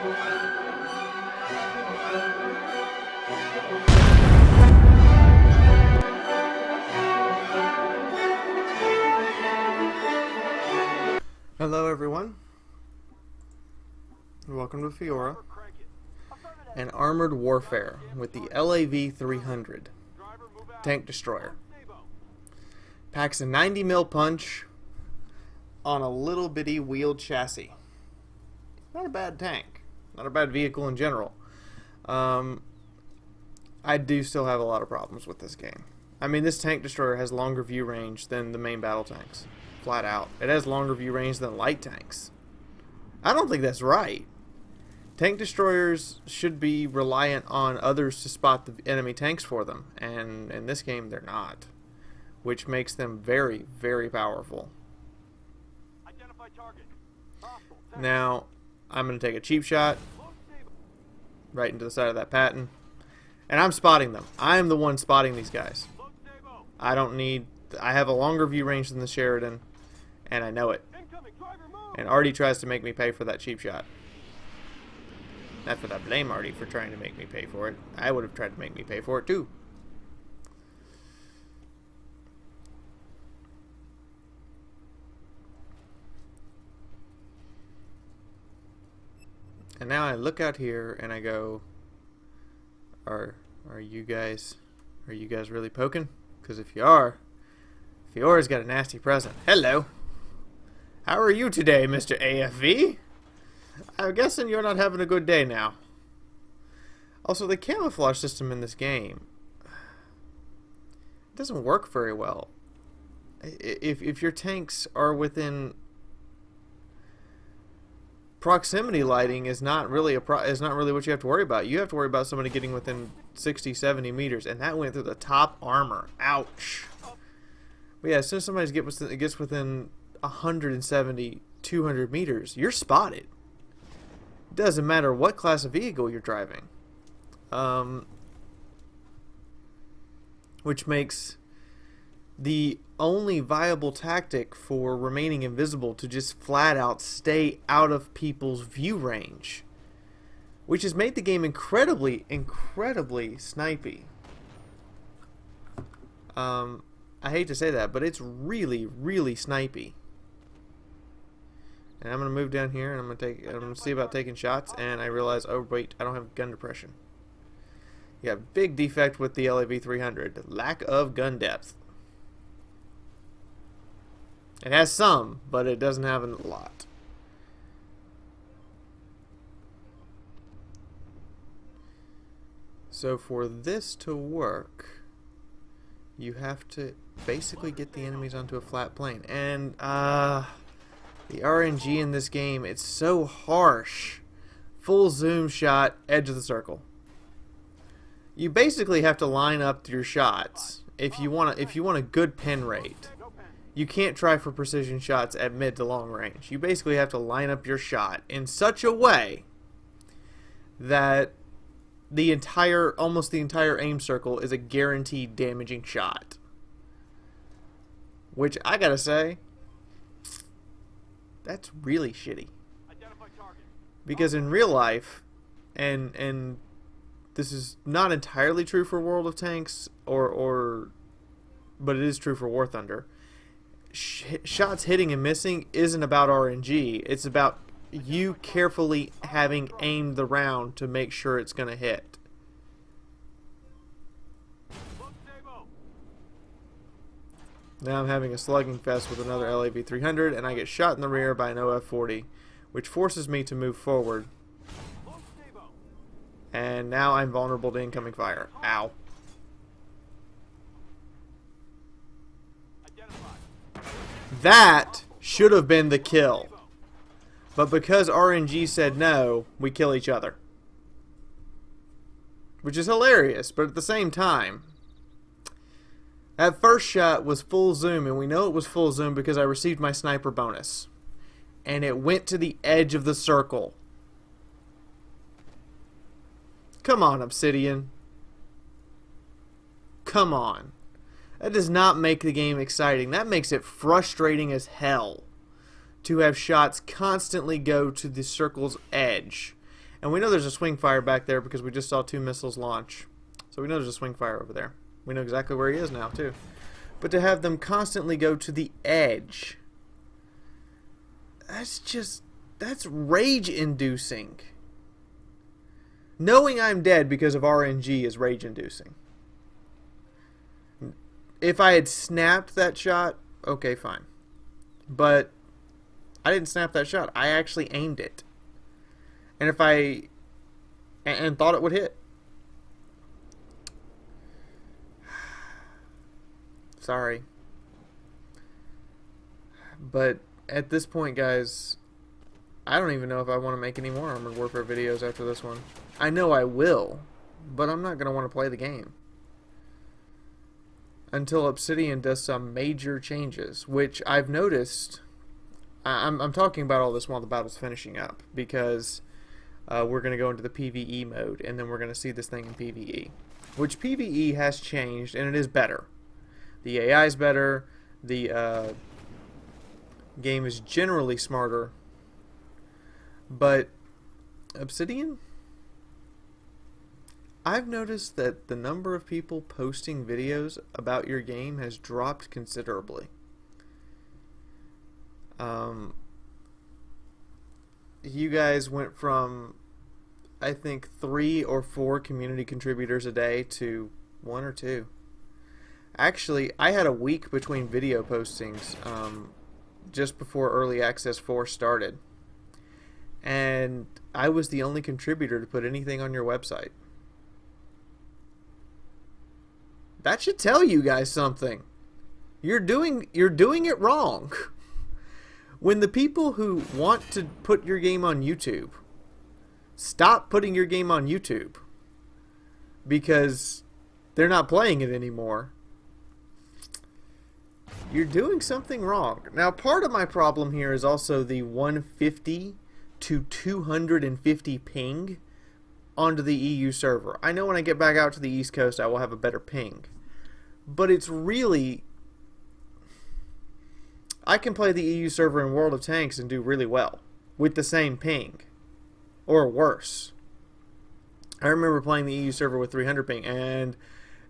Hello everyone, welcome to Fiaura and Armored Warfare with the LAV-300 tank destroyer. Packs a 90mm punch on a little bitty wheeled chassis. Not a bad tank, not a bad vehicle in general. I do still have a lot of problems with this game. I mean, this tank destroyer has longer view range than the main battle tanks. Flat out. It has longer view range than light tanks. I don't think that's right. Tank destroyers should be reliant on others to spot the enemy tanks for them, and in this game they're not, which makes them very, very powerful. Identify target. Now, I'm going to take a cheap shot right into the side of that Patton, and I'm spotting them. I am the one spotting these guys. I have a longer view range than the Sheridan, and I know it. And Artie tries to make me pay for that cheap shot. Not that I blame Artie for trying to make me pay for it. I would have tried to make me pay for it too. And now I look out here and I go, are you guys really poking? Because if you are, Fiora's got a nasty present. Hello. How are you today, Mr. AFV? I'm guessing you're not having a good day now. Also, the camouflage system in this game doesn't work very well. If your tanks are within proximity lighting, is not really what you have to worry about. You have to worry about somebody getting within 60, 70 meters, and that went through the top armor. Ouch. But yeah, as soon as somebody gets within 170, 200 meters, you're spotted. It doesn't matter what class of vehicle you're driving. Which makes the only viable tactic for remaining invisible to just flat out stay out of people's view range. Which has made the game incredibly, incredibly snipey. I hate to say that, but it's really, really snipey. And I'm gonna move down here, and I'm gonna see about taking shots, and I realize, oh wait, I don't have gun depression. Yeah, big defect with the LAV-300, lack of gun depth. It has some, but it doesn't have a lot. So for this to work, you have to basically get the enemies onto a flat plane. And the RNG in this game, it's so harsh. Full zoom shot, edge of the circle. You basically have to line up your shots if you want a good pen rate. You can't try for precision shots at mid to long range. You basically have to line up your shot in such a way that almost the entire aim circle is a guaranteed damaging shot. Which I gotta say, that's really shitty. Because in real life, and this is not entirely true for World of Tanks, but it is true for War Thunder. Shots hitting and missing isn't about RNG. It's about you carefully having aimed the round to make sure it's going to hit. Now I'm having a slugging fest with another LAV-300, and I get shot in the rear by an OF-40, which forces me to move forward. And now I'm vulnerable to incoming fire. Ow. That should have been the kill. But because RNG said no, we kill each other. Which is hilarious, but at the same time, that first shot was full zoom, and we know it was full zoom because I received my sniper bonus. And it went to the edge of the circle. Come on, Obsidian. Come on. That does not make the game exciting. That makes it frustrating as hell to have shots constantly go to the circle's edge. And we know there's a swing fire back there because we just saw 2 missiles launch. So we know there's a swing fire over there. We know exactly where he is now, too. But to have them constantly go to the edge, that's rage-inducing. Knowing I'm dead because of RNG is rage-inducing. If I had snapped that shot, okay, fine. But I didn't snap that shot. I actually aimed it. And if I... and thought it would hit. Sorry. But at this point, guys, I don't even know if I want to make any more Armored Warfare videos after this one. I know I will, but I'm not going to want to play the game until Obsidian does some major changes, which I've noticed. I'm talking about all this while the battle's finishing up, because we're going to go into the PvE mode, and then we're going to see this thing in PvE, which PvE has changed, and it is better. The AI is better, the game is generally smarter, but Obsidian, I've noticed that the number of people posting videos about your game has dropped considerably. You guys went from, I think, 3 or 4 community contributors a day to 1 or 2. Actually, I had a week between video postings just before Early Access 4 started. And I was the only contributor to put anything on your website. That should tell you guys something. You're doing it wrong. When the people who want to put your game on YouTube stop putting your game on YouTube because they're not playing it anymore, you're doing something wrong. Now, part of my problem here is also the 150 to 250 ping onto the EU server. I know when I get back out to the East Coast I will have a better ping, but it's really... I can play the EU server in World of Tanks and do really well with the same ping, or worse. I remember playing the EU server with 300 ping, and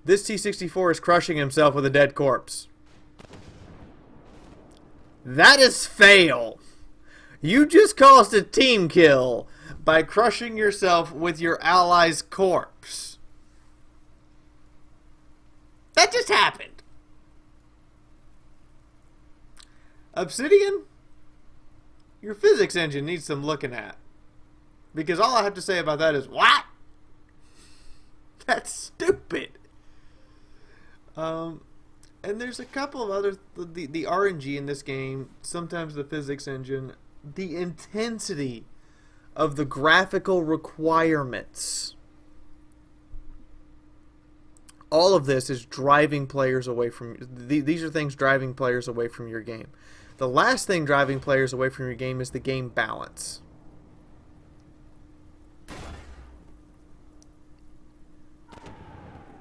this T-64 is crushing himself with a dead corpse. That is fail. You just caused a team kill by crushing yourself with your ally's corpse. That just happened. Obsidian, your physics engine needs some looking at. Because all I have to say about that is, what? That's stupid. And there's a couple of other... The RNG in this game, sometimes the physics engine, the intensity of the graphical requirements. All of this is driving players away from... These are things driving players away from your game. The last thing driving players away from your game is the game balance.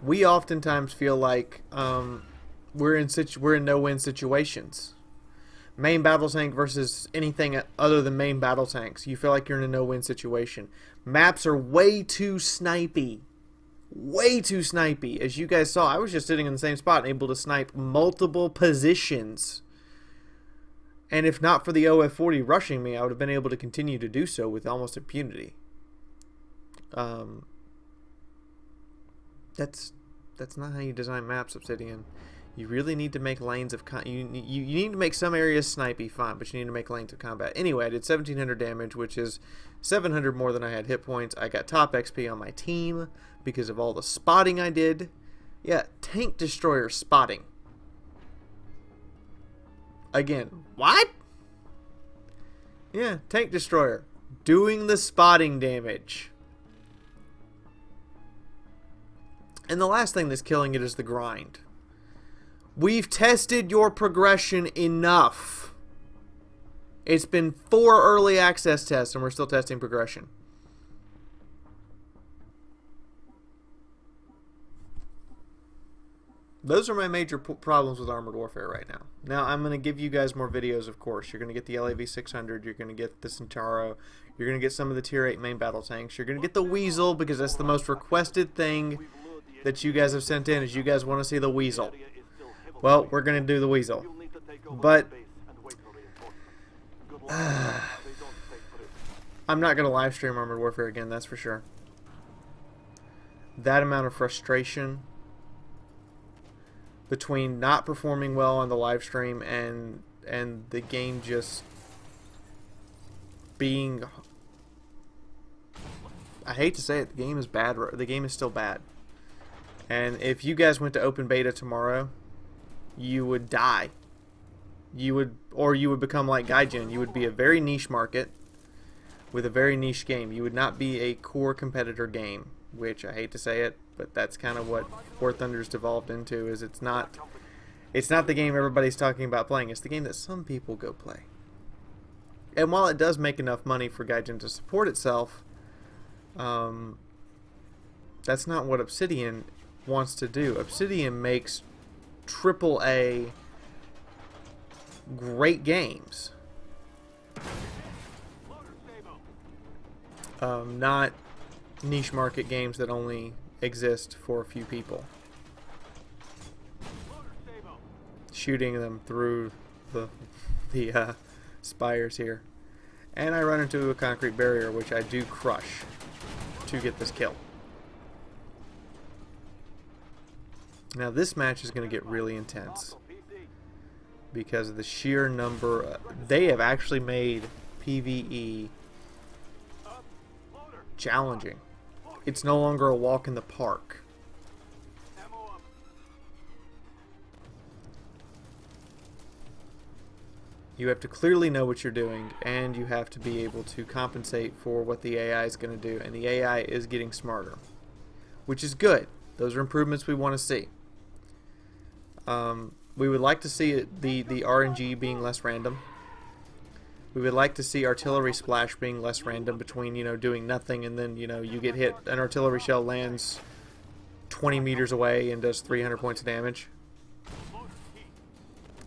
We oftentimes feel like we're in no-win situations. Main battle tank versus anything other than main battle tanks. You feel like you're in a no-win situation. Maps are way too snipey. Way too snipey. As you guys saw, I was just sitting in the same spot and able to snipe multiple positions. And if not for the OF-40 rushing me, I would have been able to continue to do so with almost impunity. That's not how you design maps, Obsidian. You really need to make lanes of... You need to make some areas snipey, fine, but you need to make lanes of combat. Anyway, I did 1,700 damage, which is 700 more than I had hit points. I got top XP on my team because of all the spotting I did. Yeah, tank destroyer spotting. Again, what? Yeah, tank destroyer. Doing the spotting damage. And the last thing that's killing it is the grind. We've tested your progression enough. It's been 4 early access tests and we're still testing progression. Those are my major problems with Armored Warfare right now. Now, I'm going to give you guys more videos, of course. You're going to get the LAV-300, you're going to get the Fiaura, you're going to get some of the Tier 8 main battle tanks, you're going to get the Weasel, because that's the most requested thing that you guys have sent in, is you guys want to see the Weasel. Well, we're going to do the Weasel. But I'm not going to live stream Armored Warfare again, that's for sure. That amount of frustration between not performing well on the live stream and the game just being, I hate to say it, the game is bad. The game is still bad. And if you guys went to open beta tomorrow, you would die. You would become like Gaijin. You would be a very niche market with a very niche game. You would not be a core competitor game, which I hate to say it, but that's kind of what War Thunder's devolved into. Is it's not the game everybody's talking about playing. It's the game that some people go play. And while it does make enough money for Gaijin to support itself, that's not what Obsidian wants to do. Obsidian makes AAA great games. Not niche market games that only exist for a few people. Shooting them through the spires here. And I run into a concrete barrier, which I do crush to get this kill. Now this match is going to get really intense because of the sheer number. They have actually made PvE challenging. It's no longer a walk in the park. You have to clearly know what you're doing, and you have to be able to compensate for what the AI is going to do, and the AI is getting smarter, which is good. Those are improvements we want to see. We would like to see the RNG being less random. We would like to see artillery splash being less random between, doing nothing and then, you get hit, an artillery shell lands 20 meters away and does 300 points of damage.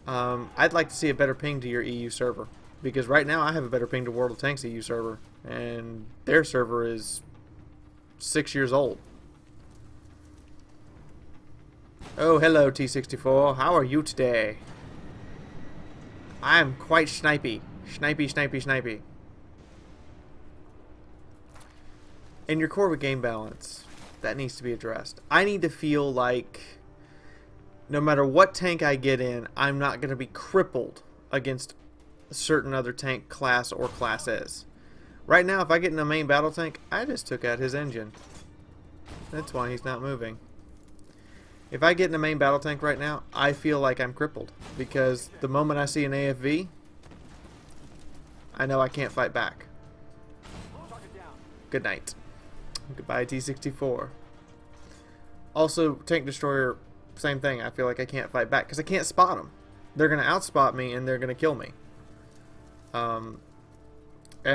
I'd like to see a better ping to your EU server, because right now I have a better ping to World of Tanks EU server, and their server is 6 years old. Oh, hello T64, how are you today? I'm quite snipey. Snipey, snipey, snipey. In your core with game balance, that needs to be addressed. I need to feel like no matter what tank I get in, I'm not going to be crippled against a certain other tank class or classes. Right now, if I get in a main battle tank, I just took out his engine. That's why he's not moving. If I get in a main battle tank right now, I feel like I'm crippled, because the moment I see an AFV, I know I can't fight back. Good night. Goodbye, T64. Also, Tank Destroyer, same thing. I feel like I can't fight back because I can't spot them. They're going to outspot me and they're going to kill me. And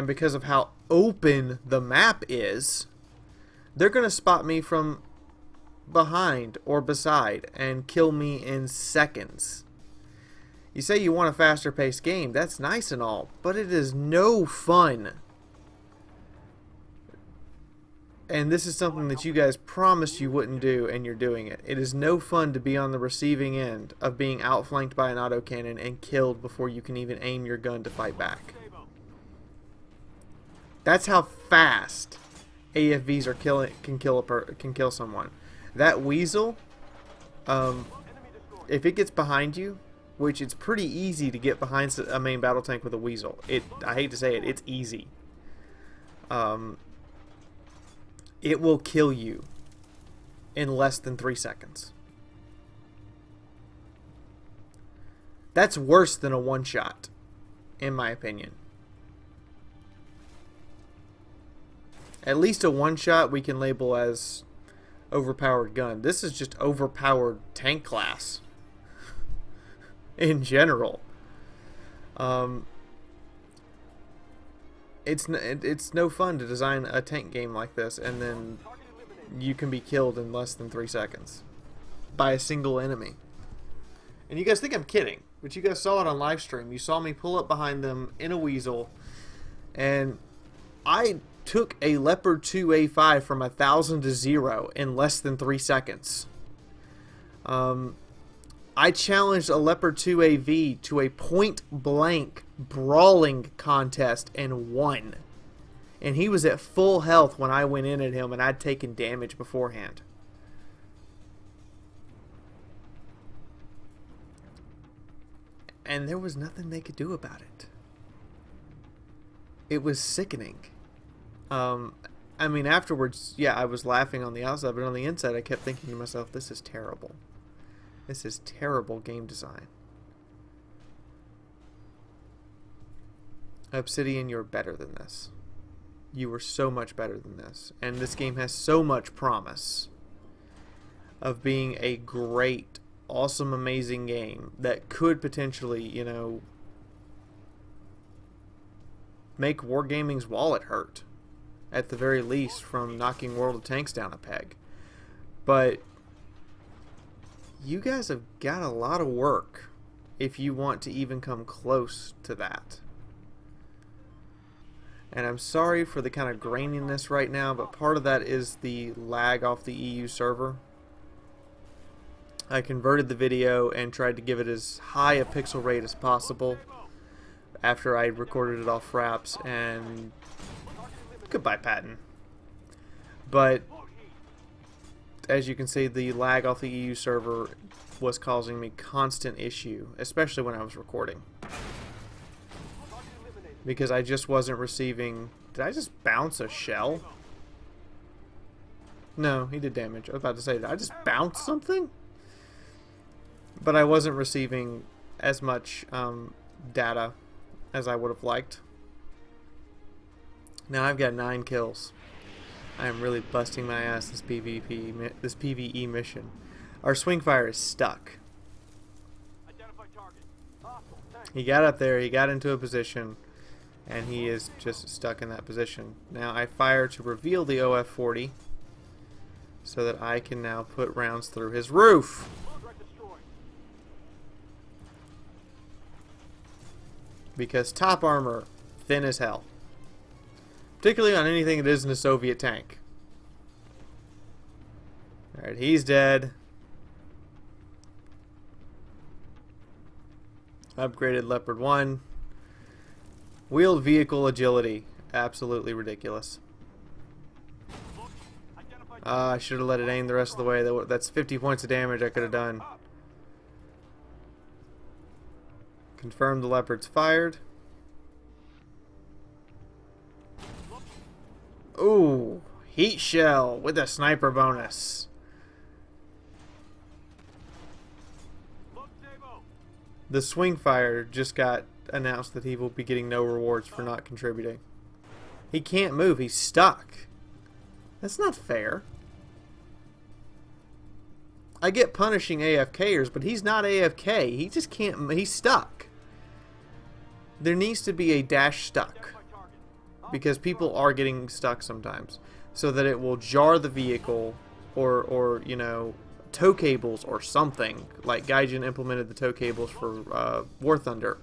because of how open the map is, they're going to spot me from behind or beside and kill me in seconds. You say you want a faster paced game, that's nice and all, but it is no fun. And this is something that you guys promised you wouldn't do, and you're doing it. It is no fun to be on the receiving end of being outflanked by an autocannon and killed before you can even aim your gun to fight back. That's how fast AFVs are can kill someone. That Weasel, if it gets behind you, which it's pretty easy to get behind a main battle tank with a Weasel. I hate to say it, it's easy. It will kill you in less than 3 seconds. That's worse than a one-shot, in my opinion. At least a one-shot we can label as overpowered gun. This is just overpowered tank class. In general. It's no fun to design a tank game like this and then you can be killed in less than 3 seconds. by a single enemy. And you guys think I'm kidding, but you guys saw it on live stream. You saw me pull up behind them in a weasel, and I took a Leopard 2A5 from 1,000 to 0 in less than 3 seconds. I challenged a Leopard 2AV to a point-blank brawling contest and won. And he was at full health when I went in at him, and I'd taken damage beforehand. And there was nothing they could do about it. It was sickening. I mean, afterwards, yeah, I was laughing on the outside, but on the inside, I kept thinking to myself, this is terrible. This is terrible game design. Obsidian, you're better than this. You were so much better than this. And this game has so much promise of being a great, awesome, amazing game that could potentially, you know, make Wargaming's wallet hurt, at the very least, from knocking World of Tanks down a peg. But you guys have got a lot of work if you want to even come close to that. And I'm sorry for the kind of graininess right now, but part of that is the lag off the EU server. I converted the video and tried to give it as high a pixel rate as possible after I recorded it off fraps, and goodbye Patton. But as you can see, the lag off the EU server was causing me constant issue, especially when I was recording, because I just wasn't receiving. Did I just bounce a shell? No, he did damage. I was about to say, did I just bounce something? But I wasn't receiving as much data as I would have liked. Now I've got 9 kills. I am really busting my ass this PvE mission. Our swing fire is stuck. He got up there, he got into a position, and he is just stuck in that position. Now I fire to reveal the OF-40 so that I can now put rounds through his roof. Because top armor, thin as hell. Particularly on anything that isn't a Soviet tank. Alright, he's dead. Upgraded Leopard 1. Wheeled vehicle agility. Absolutely ridiculous. I should have let it aim the rest of the way. That's 50 points of damage I could have done. Confirm the Leopard's fired. Ooh, heat shell with a sniper bonus. The swing fire just got announced that he will be getting no rewards for not contributing. He can't move, he's stuck. That's not fair. I get punishing AFKers, but he's not AFK. He just can't, he's stuck. There needs to be a dash stuck, because people are getting stuck sometimes, so that it will jar the vehicle, or you know, tow cables or something, like Gaijin implemented the tow cables for War Thunder,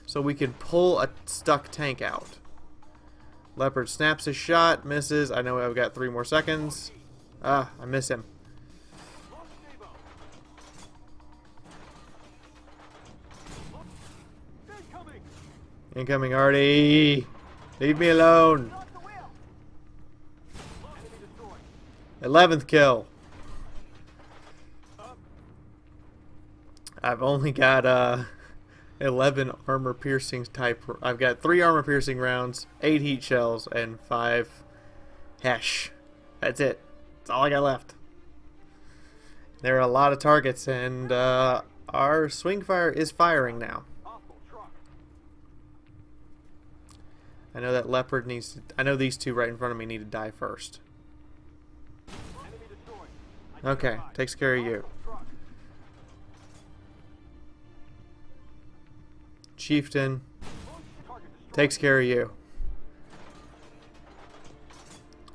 so we can pull a stuck tank out. Leopard snaps his shot, misses. I know I've got 3 more seconds. I miss him. Incoming, Artie. Leave me alone. 11th kill. I've only got 11 armor piercing type. I've got 3 armor piercing rounds, 8 heat shells, and 5 hesh. That's it. That's all I got left. There are a lot of targets, and our swing fire is firing now. I know that Leopard needs to, I know these 2 right in front of me need to die first. Okay, takes care of you. Chieftain takes care of you.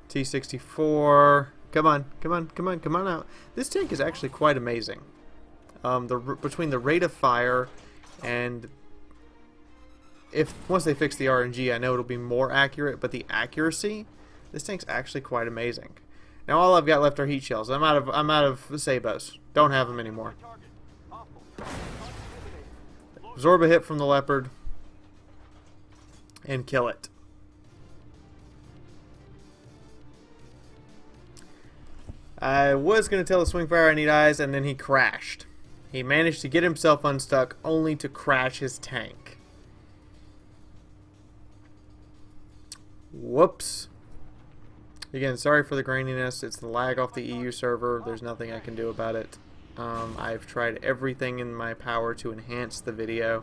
T-64 Come on, come on, come on, come on out. This tank is actually quite amazing. Between the rate of fire and once they fix the RNG, I know it'll be more accurate, but the accuracy, this tank's actually quite amazing. Now all I've got left are heat shells. I'm out of sabos. Don't have them anymore. Absorb a hit from the leopard and kill it. I was going to tell the Swingfire I need eyes, and then he crashed. He managed to get himself unstuck, only to crash his tank. Whoops. Again, sorry for the graininess. It's the lag off the EU server. There's nothing I can do about it. I've tried everything in my power to enhance the video.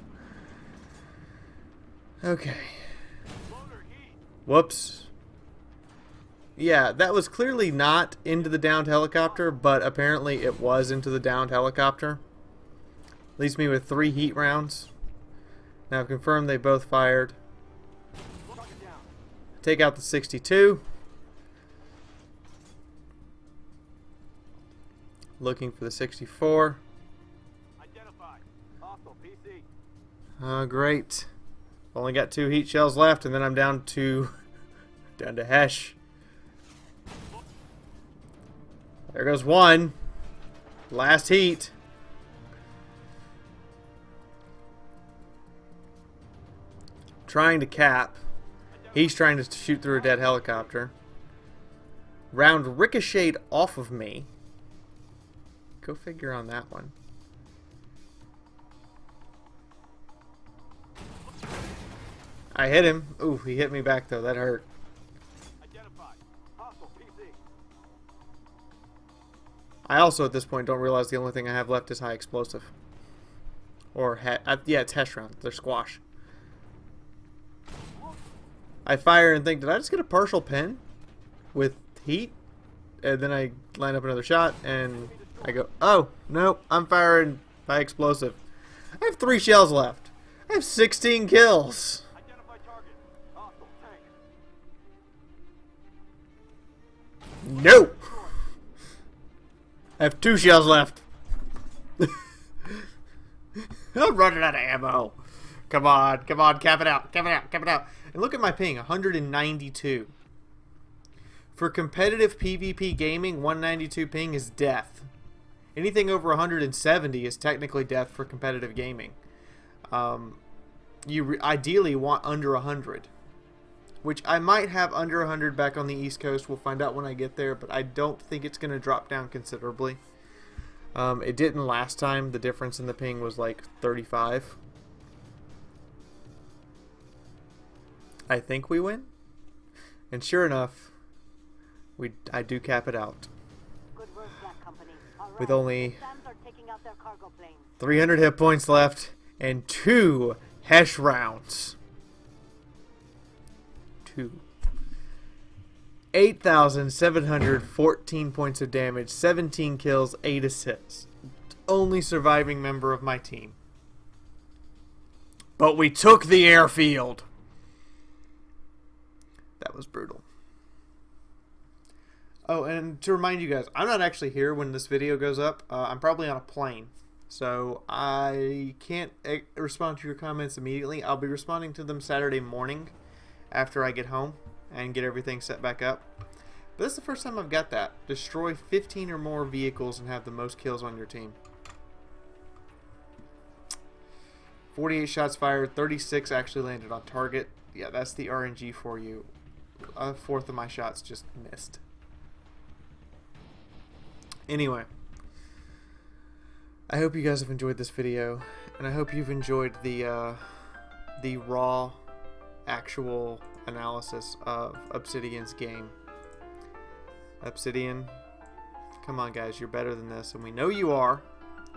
Okay. Whoops. Yeah, that was clearly not into the downed helicopter, but apparently it was into the downed helicopter. Leaves me with 3 heat rounds. Now confirm they both fired. Take out the 62. Looking for the 64. Great. Only got 2 heat shells left, and then I'm down to Hesh. There goes 1. Last heat. Trying to cap. He's trying to shoot through a dead helicopter. Round ricocheted off of me. Go figure on that one. I hit him. Ooh, he hit me back though. That hurt. I also, at this point, don't realize the only thing I have left is high explosive. Or, yeah, it's Hesh round. They're squash. I fire and think, did I just get a partial pin with heat? And then I line up another shot, and I go, oh, no, I'm firing high explosive. I have 3 shells left. I have 16 kills. No! I have 2 shells left. I'm running out of ammo. Come on, come on, cap it out, cap it out, cap it out. And look at my ping, 192. For competitive PvP gaming, 192 ping is death. Anything over 170 is technically death for competitive gaming. You ideally want under 100. Which I might have under 100 back on the East Coast. We'll find out when I get there, but I don't think it's going to drop down considerably. It didn't last time. The difference in the ping was like 35. I think we win. And sure enough, I do cap it out. Good work, Black Company. Right. With only Sams are taking out their cargo planes. 300 hit points left and 2 Hesh rounds. 8,714 points of damage, 17 kills, 8 assists. Only surviving member of my team. But we took the airfield. That was brutal. Oh, and to remind you guys, I'm not actually here when this video goes up. I'm probably on a plane. So I can't respond to your comments immediately. I'll be responding to them Saturday morning after I get home and get everything set back up. But this is the first time I've got that. Destroy 15 or more vehicles and have the most kills on your team. 48 shots fired, 36 actually landed on target. Yeah, that's the RNG for you. A fourth of my shots just missed. Anyway, I hope you guys have enjoyed this video, and I hope you've enjoyed the raw, actual analysis of Obsidian's game. Obsidian, come on guys, you're better than this, and we know you are,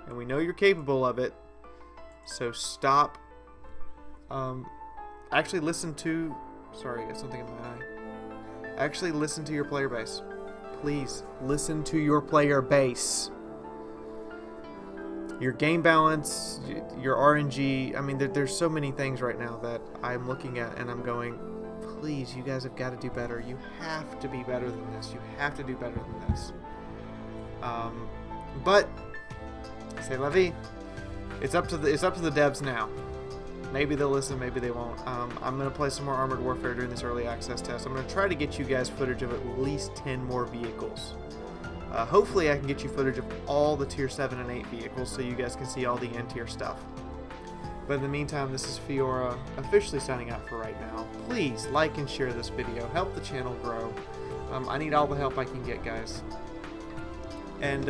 and we know you're capable of it, so stop. Actually listen to, sorry, I got something in my eye. Actually listen to your player base. Please, listen to your player base. Your game balance, your RNG, I mean, there's so many things right now that I'm looking at and I'm going, please, you guys have got to do better. You have to be better than this. You have to do better than this. But say la vie. It's up to the devs now. Maybe they'll listen, maybe they won't. I'm gonna play some more Armored Warfare during this early access test. I'm gonna try to get you guys footage of at least 10 more vehicles. Hopefully I can get you footage of all the tier 7 and 8 vehicles so you guys can see all the N tier stuff. But in the meantime, this is Fiaura officially signing out for right now. Please like and share this video. Help the channel grow. I need all the help I can get, guys. And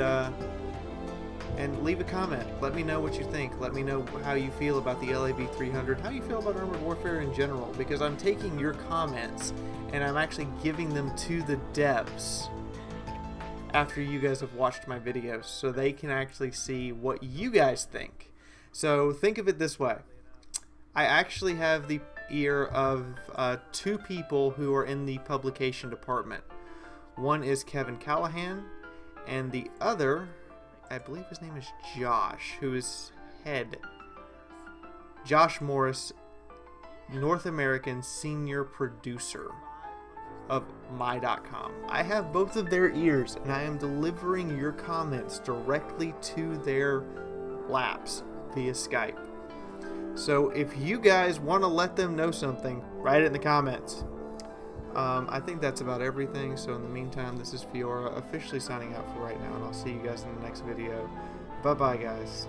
leave a comment. Let me know what you think. Let me know how you feel about the LAV-300, how you feel about Armored Warfare in general, because I'm taking your comments and I'm actually giving them to the devs after you guys have watched my videos so they can actually see what you guys think. So think of it this way. I actually have the ear of 2 people who are in the publication department. One is Kevin Callahan, and the other, I believe his name is Josh, who is head. Josh Morris, North American senior producer of my.com. I have both of their ears, and I am delivering your comments directly to their laps via Skype. So if you guys want to let them know something, write it in the comments. I think that's about everything. So in the meantime, this is Fiaura officially signing out for right now, and I'll see you guys in the next video. Bye bye, guys.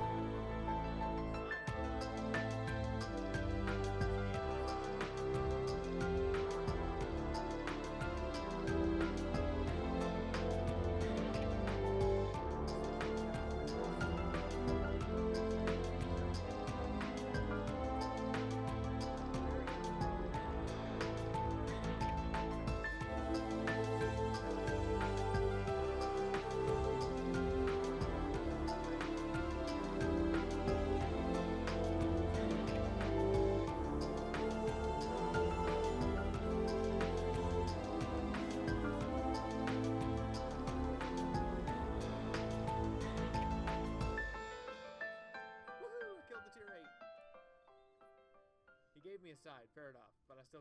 He gave me a side, fair enough, but I still